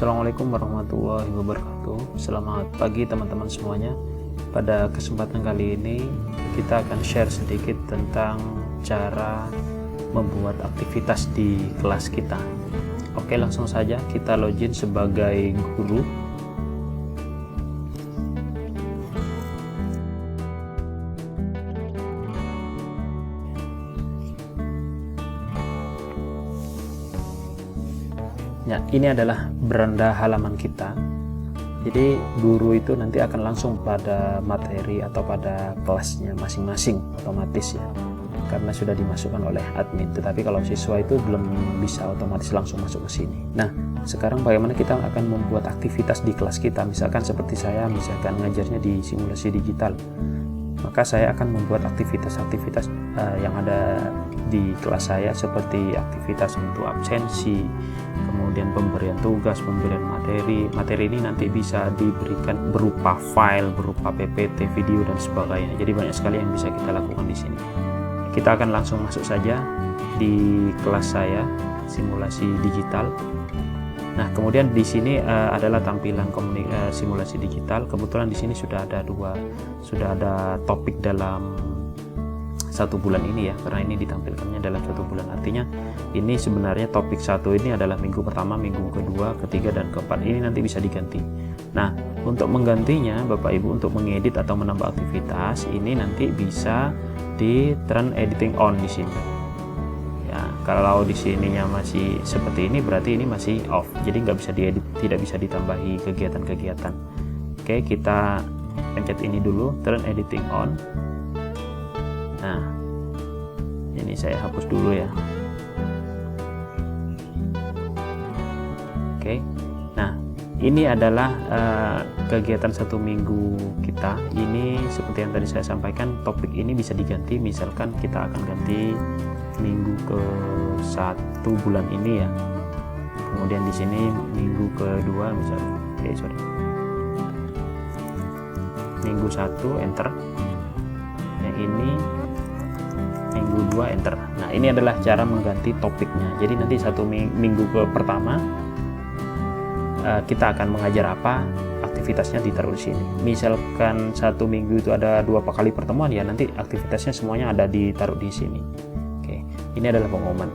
Assalamualaikum warahmatullahi wabarakatuh. Selamat pagi teman-teman semuanya. Pada kesempatan kali ini kita akan share sedikit tentang cara membuat aktivitas di kelas kita. Oke, langsung saja kita login sebagai guru. Ya, ini adalah beranda halaman kita. Jadi guru itu nanti akan langsung pada materi atau pada kelasnya masing-masing otomatis ya, karena sudah dimasukkan oleh admin. Tetapi kalau siswa itu belum bisa otomatis langsung masuk ke sini. Nah, sekarang bagaimana kita akan membuat aktivitas di kelas kita? Misalkan seperti saya, misalkan ngajarnya di simulasi digital, maka saya akan membuat aktivitas-aktivitas yang ada di kelas saya, seperti aktivitas untuk absensi, kemudian pemberian tugas, pemberian materi. Materi ini nanti bisa diberikan berupa file, berupa PPT, video dan sebagainya. Jadi banyak sekali yang bisa kita lakukan di sini. Kita akan langsung masuk saja di kelas saya, simulasi digital. Nah, kemudian di sini adalah tampilan simulasi digital. Kebetulan di sini sudah ada topik dalam 1 bulan ini ya, karena ini ditampilkannya dalam 1 bulan. Artinya ini sebenarnya topik 1 ini adalah minggu pertama, minggu kedua, ketiga dan keempat. Ini nanti bisa diganti. Nah, untuk menggantinya Bapak Ibu, untuk mengedit atau menambah aktivitas ini nanti bisa di turn editing on di sini. Ya, kalau di sininya masih seperti ini berarti ini masih off. Jadi nggak bisa diedit, tidak bisa ditambahi kegiatan-kegiatan. Oke, kita pencet ini dulu, turn editing on. Nah, ini saya hapus dulu ya. Oke. Nah, ini adalah kegiatan 1 minggu kita. Ini seperti yang tadi saya sampaikan, topik ini bisa diganti. Misalkan kita akan ganti minggu ke 1 bulan ini ya. Kemudian di sini minggu kedua misalnya. Minggu 1 enter. Yang ini minggu 2 enter. Nah, ini adalah cara mengganti topiknya. Jadi nanti 1 minggu ke pertama kita akan mengajar apa, aktivitasnya ditaruh di sini. Misalkan 1 minggu itu ada 2 kali pertemuan ya, nanti aktivitasnya semuanya ada ditaruh di sini. Oke, ini adalah pengumuman.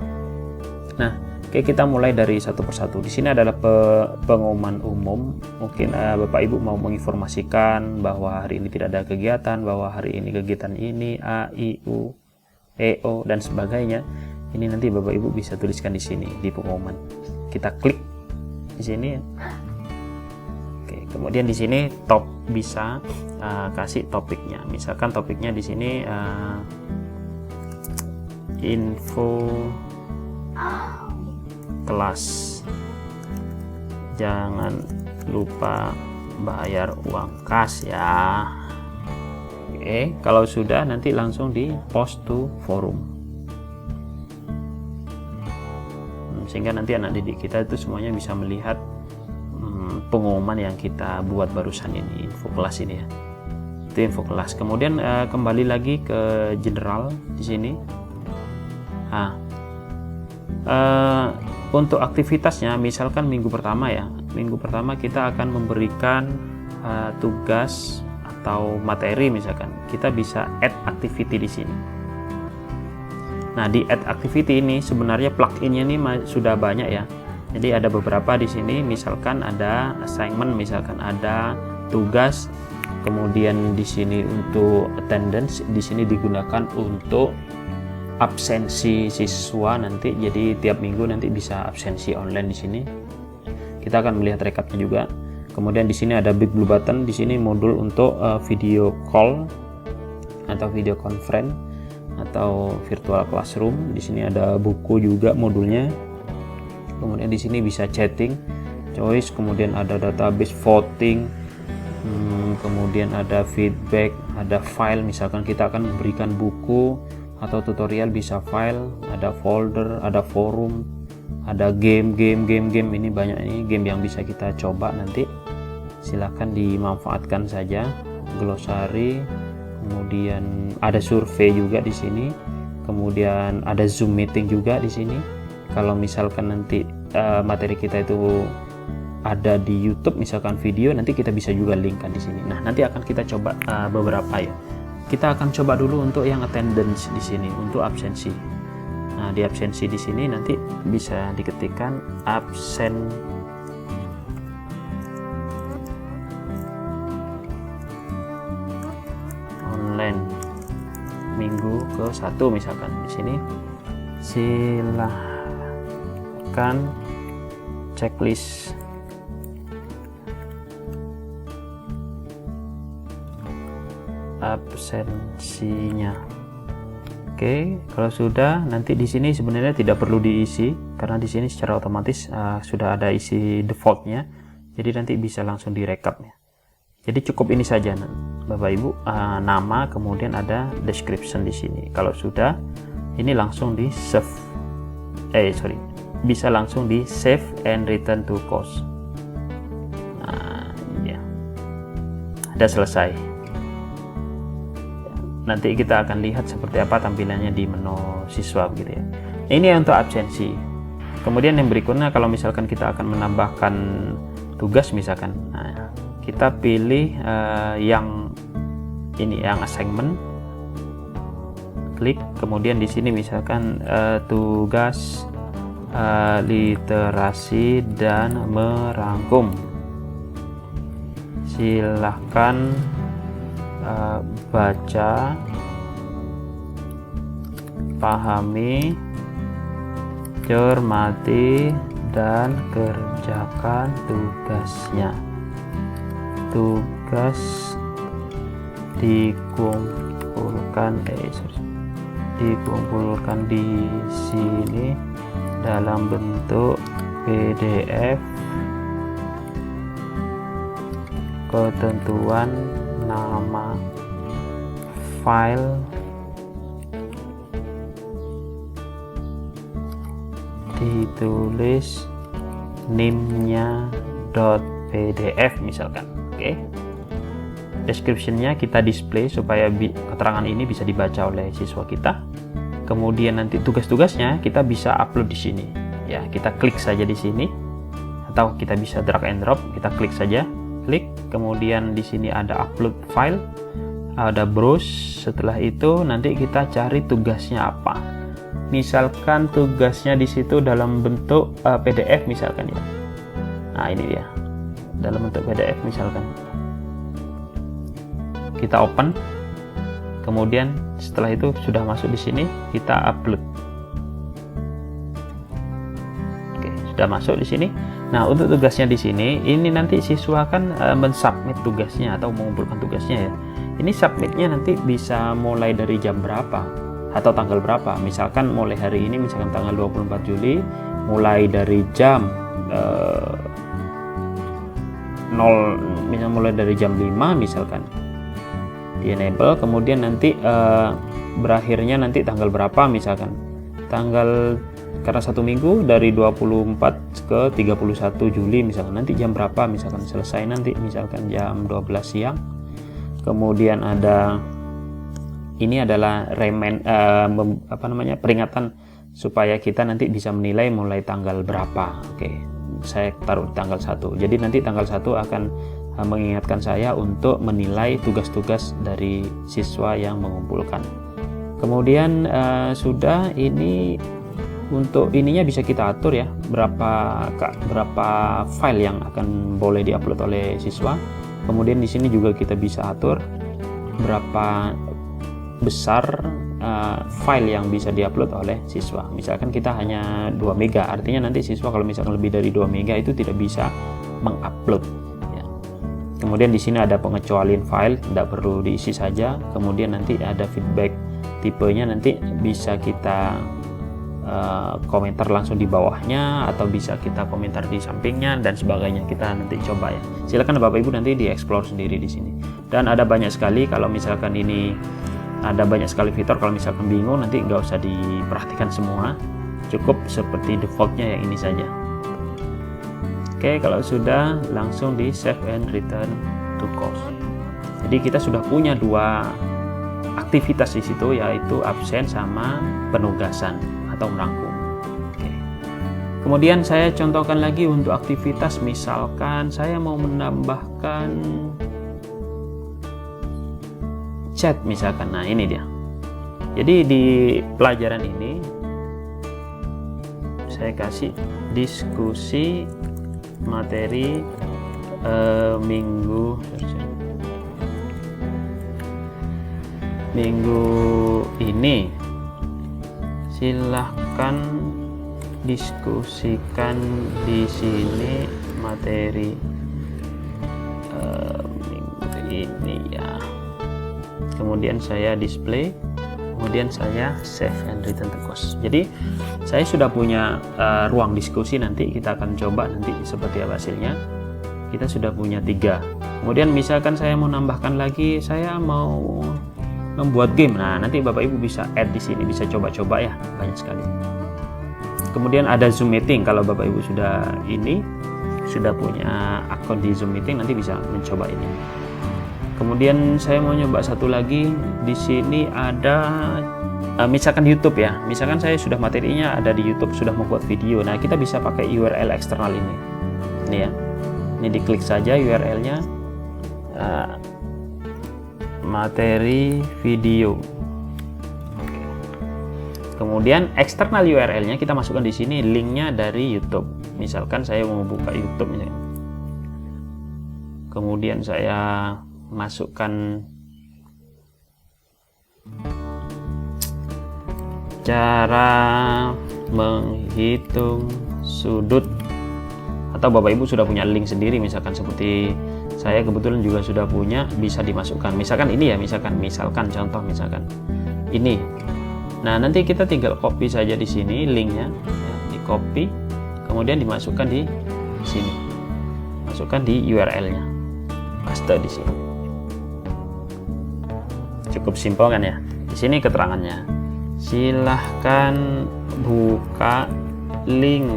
Nah, oke, kita mulai dari satu persatu. Di sini adalah pengumuman umum. Mungkin Bapak Ibu mau menginformasikan bahwa hari ini tidak ada kegiatan, bahwa hari ini kegiatan ini A, I, U, E, O dan sebagainya. Ini nanti Bapak Ibu bisa tuliskan di sini di pengumuman. Kita klik di sini. Oke, kemudian di sini bisa kasih topiknya. Misalkan topiknya di sini info kelas, jangan lupa bayar uang kas ya. Oke, kalau sudah nanti langsung di post to forum, sehingga nanti anak didik kita itu semuanya bisa melihat pengumuman yang kita buat barusan ini, info kelas ini ya. Itu info kelas. Kemudian kembali lagi ke general di sini. Nah, untuk aktivitasnya, misalkan minggu pertama ya, minggu pertama kita akan memberikan tugas atau materi. Misalkan kita bisa add activity di sini. Nah, di add activity ini sebenarnya pluginnya ini sudah banyak ya. Jadi ada beberapa di sini. Misalkan ada assignment, misalkan ada tugas, kemudian di sini untuk attendance, di sini digunakan untuk absensi siswa nanti. Jadi tiap minggu nanti bisa absensi online di sini. Kita akan melihat rekapnya juga. Kemudian di sini ada big blue button. Di sini modul untuk video call atau video conference atau virtual classroom. Di sini ada buku juga modulnya. Kemudian di sini bisa chatting, choice, kemudian ada database, voting, kemudian ada feedback, ada file. Misalkan kita akan memberikan buku atau tutorial, bisa file, ada folder, ada forum, ada game. Ini banyak, ini game yang bisa kita coba nanti. Silahkan dimanfaatkan saja. Glosari, kemudian ada survei juga di sini, kemudian ada Zoom meeting juga di sini. Kalau misalkan nanti materi kita itu ada di YouTube misalkan video, nanti kita bisa juga linkkan di sini. Nah, nanti akan kita coba beberapa ya. Kita akan coba dulu untuk yang attendance di sini, untuk absensi. Nah, di absensi di sini nanti bisa diketikkan absen online minggu ke-1 misalkan. Di sini silahkan checklist absensinya. Oke, kalau sudah, nanti di sini sebenarnya tidak perlu diisi karena di sini secara otomatis sudah ada isi defaultnya. Jadi nanti bisa langsung direkap ya. Jadi cukup ini saja, Bapak Ibu, nama, kemudian ada description di sini. Kalau sudah, ini langsung di save. Bisa langsung di save and return to course. Nah, ya. Sudah selesai. Nanti kita akan lihat seperti apa tampilannya di menu siswa gitu ya. Ini untuk absensi. Kemudian yang berikutnya, kalau misalkan kita akan menambahkan tugas misalkan, nah, kita pilih yang ini, yang assignment, klik, kemudian di sini misalkan tugas literasi dan merangkum. Silahkan baca, pahami, cermati, dan kerjakan tugasnya. Tugas dikumpulkan di sini dalam bentuk PDF. Ketentuan nama file ditulis NIM-nya .pdf misalkan. Oke. Description-nya kita display supaya keterangan ini bisa dibaca oleh siswa kita. Kemudian nanti tugas-tugasnya kita bisa upload di sini. Ya, kita klik saja di sini atau kita bisa drag and drop, kita klik saja. Klik, kemudian di sini ada upload file, ada browse. Setelah itu nanti kita cari tugasnya apa. Misalkan tugasnya di situ dalam bentuk PDF misalkan ya. Nah, ini dia. Dalam bentuk PDF misalkan. Kita open. Kemudian setelah itu sudah masuk di sini, kita upload. Oke, sudah masuk di sini. Nah, untuk tugasnya di sini, ini nanti siswa kan mensubmit tugasnya atau mengumpulkan tugasnya ya. Ini submitnya nanti bisa mulai dari jam berapa atau tanggal berapa. Misalkan mulai hari ini, misalkan tanggal 24 Juli, mulai dari jam mulai dari jam 5 misalkan. Di enable, kemudian nanti berakhirnya nanti tanggal berapa misalkan. Karena 1 minggu dari 24 ke 31 Juli misalkan, nanti jam berapa misalkan selesai, nanti misalkan jam 12 siang. Kemudian ada ini adalah peringatan supaya kita nanti bisa menilai mulai tanggal berapa. Oke, saya taruh tanggal 1. Jadi nanti tanggal 1 akan mengingatkan saya untuk menilai tugas-tugas dari siswa yang mengumpulkan. Kemudian sudah, ini untuk ininya bisa kita atur ya, berapa file yang akan boleh diupload oleh siswa. Kemudian di sini juga kita bisa atur berapa besar file yang bisa diupload oleh siswa. Misalkan kita hanya 2 mega, artinya nanti siswa kalau misalkan lebih dari 2 mega itu tidak bisa mengupload ya. Kemudian di sini ada pengecualian file, tidak perlu diisi saja. Kemudian nanti ada feedback tipenya, nanti bisa kita komentar langsung di bawahnya atau bisa kita komentar di sampingnya dan sebagainya. Kita nanti coba ya. Silakan Bapak Ibu nanti dieksplor sendiri di sini. Dan ada banyak sekali, kalau misalkan ini ada banyak sekali fitur, kalau misalkan bingung nanti nggak usah diperhatikan semua, cukup seperti defaultnya yang ini saja. Oke, kalau sudah langsung di save and return to course. Jadi kita sudah punya 2 aktivitas di situ, yaitu absen sama penugasan atau merangkum. Oke. Kemudian saya contohkan lagi untuk aktivitas, misalkan saya mau menambahkan chat misalkan. Nah, ini dia. Jadi di pelajaran ini saya kasih diskusi materi minggu ini, silahkan diskusikan di sini materi minggu ini ya. Kemudian saya display, kemudian saya save and return to course. Jadi saya sudah punya ruang diskusi, nanti kita akan coba nanti seperti apa hasilnya. Kita sudah punya 3. Kemudian misalkan saya mau nambahkan lagi, saya mau membuat game. Nah, nanti Bapak Ibu bisa add di sini, bisa coba-coba ya, banyak sekali. Kemudian ada Zoom meeting. Kalau Bapak Ibu sudah punya akun di Zoom meeting, nanti bisa mencoba ini. Kemudian saya mau nyoba satu lagi. Di sini ada misalkan YouTube ya. Misalkan saya sudah materinya ada di YouTube, sudah membuat video. Nah, kita bisa pakai URL eksternal ini. Ini ya. Ini diklik saja URL-nya. Materi video. Kemudian eksternal URL-nya kita masukkan di sini, linknya dari YouTube. Misalkan saya mau buka YouTube misalkan. Kemudian saya masukkan cara menghitung sudut, atau Bapak Ibu sudah punya link sendiri, misalkan seperti saya kebetulan juga sudah punya, bisa dimasukkan. Misalkan ini ya, misalkan contoh misalkan ini. Nah, nanti kita tinggal copy saja di sini linknya, ya, di copy, kemudian dimasukkan di sini, masukkan di URL-nya, paste di sini. Cukup simpel kan ya? Di sini keterangannya, silahkan buka link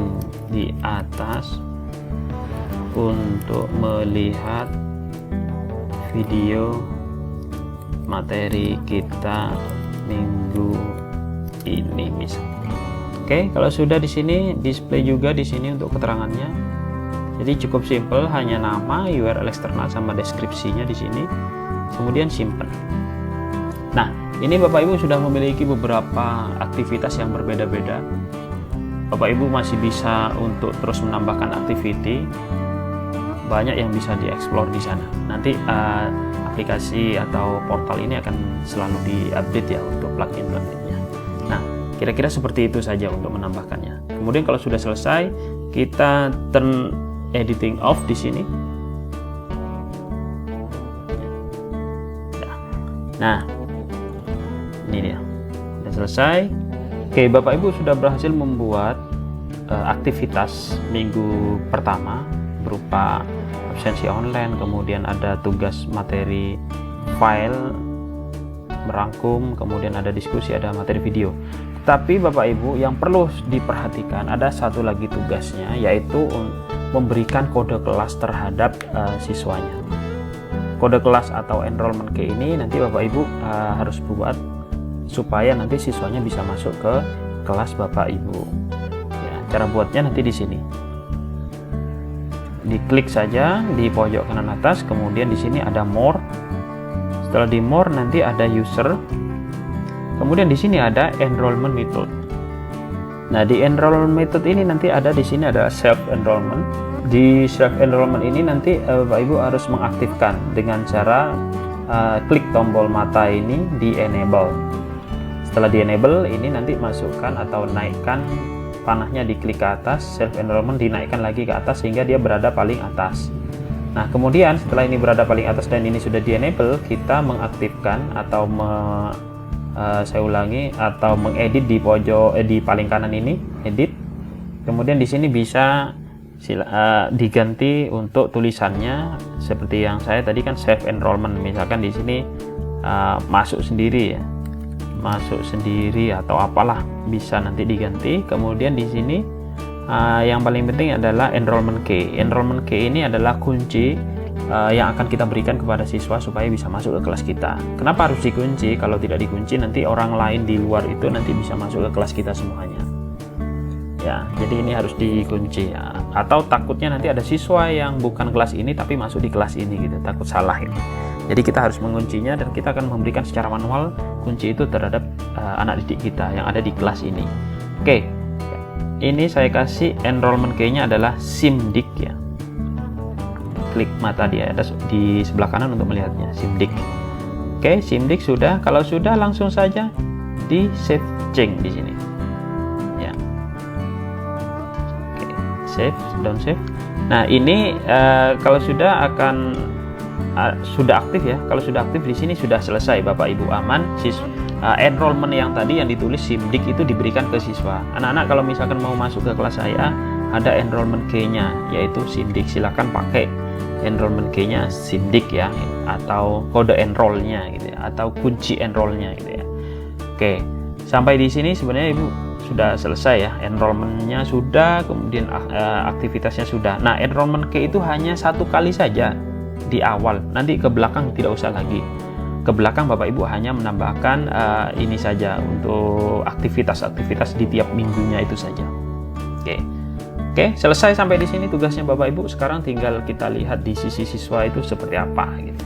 di atas untuk melihat video materi kita minggu ini misalnya. Oke, kalau sudah di sini display juga di sini untuk keterangannya. Jadi cukup simple, hanya nama, URL eksternal sama deskripsinya di sini. Kemudian simpan. Nah, ini Bapak Ibu sudah memiliki beberapa aktivitas yang berbeda-beda. Bapak Ibu masih bisa untuk terus menambahkan activity. Banyak yang bisa dieksplor di sana. Nanti aplikasi atau portal ini akan selalu diupdate ya untuk plugin-pluginnya. Nah, kira-kira seperti itu saja untuk menambahkannya. Kemudian kalau sudah selesai, kita turn editing off di sini. Nah, ini dia. Sudah selesai. Oke, Bapak Ibu sudah berhasil membuat aktivitas minggu pertama berupa absensi online, kemudian ada tugas materi file merangkum, kemudian ada diskusi, ada materi video. Tapi Bapak Ibu yang perlu diperhatikan, ada satu lagi tugasnya, yaitu memberikan kode kelas terhadap siswanya. Kode kelas atau enrollment key ini nanti Bapak Ibu harus buat supaya nanti siswanya bisa masuk ke kelas Bapak Ibu. Ya, cara buatnya nanti di sini. Diklik saja di pojok kanan atas, kemudian di sini ada more. Setelah di more nanti ada user. Kemudian di sini ada enrollment method. Nah, di enrollment method ini nanti ada di sini ada self enrollment. Di self enrollment ini nanti Bapak Ibu harus mengaktifkan dengan cara klik tombol mata ini di enable. Setelah di enable ini nanti masukkan atau naikkan panahnya, diklik ke atas, self enrollment dinaikkan lagi ke atas sehingga dia berada paling atas. Nah, kemudian setelah ini berada paling atas dan ini sudah di enable, kita mengaktifkan atau saya ulangi, atau mengedit di pojok di paling kanan ini, edit. Kemudian di sini bisa diganti untuk tulisannya seperti yang saya tadi kan self enrollment, misalkan di sini masuk sendiri ya, masuk sendiri atau apalah, bisa nanti diganti. Kemudian di sini yang paling penting adalah enrollment key. Enrollment key ini adalah kunci yang akan kita berikan kepada siswa supaya bisa masuk ke kelas kita. Kenapa harus dikunci? Kalau tidak dikunci nanti orang lain di luar itu nanti bisa masuk ke kelas kita semuanya. ya. Jadi ini harus dikunci ya. Atau takutnya nanti ada siswa yang bukan kelas ini tapi masuk di kelas ini gitu, takut salah ini. Jadi kita harus menguncinya dan kita akan memberikan secara manual kunci itu terhadap anak didik kita yang ada di kelas ini. Oke, ini saya kasih enrollment key-nya adalah SIMDIK ya. Klik mata dia ada di sebelah kanan untuk melihatnya, SIMDIK. Oke, SIMDIK sudah. Kalau sudah langsung saja di save change di sini. Ya. Oke, save, down save. Nah, ini kalau sudah akan sudah aktif ya. Kalau sudah aktif di sini sudah selesai Bapak Ibu, aman. Enrollment yang tadi yang ditulis SIMDIK itu diberikan ke siswa. Anak-anak kalau misalkan mau masuk ke kelas saya, ada enrollment key-nya yaitu SIMDIK. Silakan pakai enrollment key-nya SIMDIK ya, atau kode enroll-nya gitu ya, atau kunci enroll-nya gitu ya. Oke, sampai di sini sebenarnya Ibu sudah selesai ya. Enrollment-nya sudah, kemudian aktivitasnya sudah. Nah, enrollment key itu hanya satu kali saja di awal, nanti ke belakang tidak usah lagi. Ke belakang Bapak Ibu hanya menambahkan ini saja untuk aktivitas-aktivitas di tiap minggunya itu saja. Oke, selesai sampai di sini tugasnya Bapak Ibu. Sekarang tinggal kita lihat di sisi siswa itu seperti apa gitu.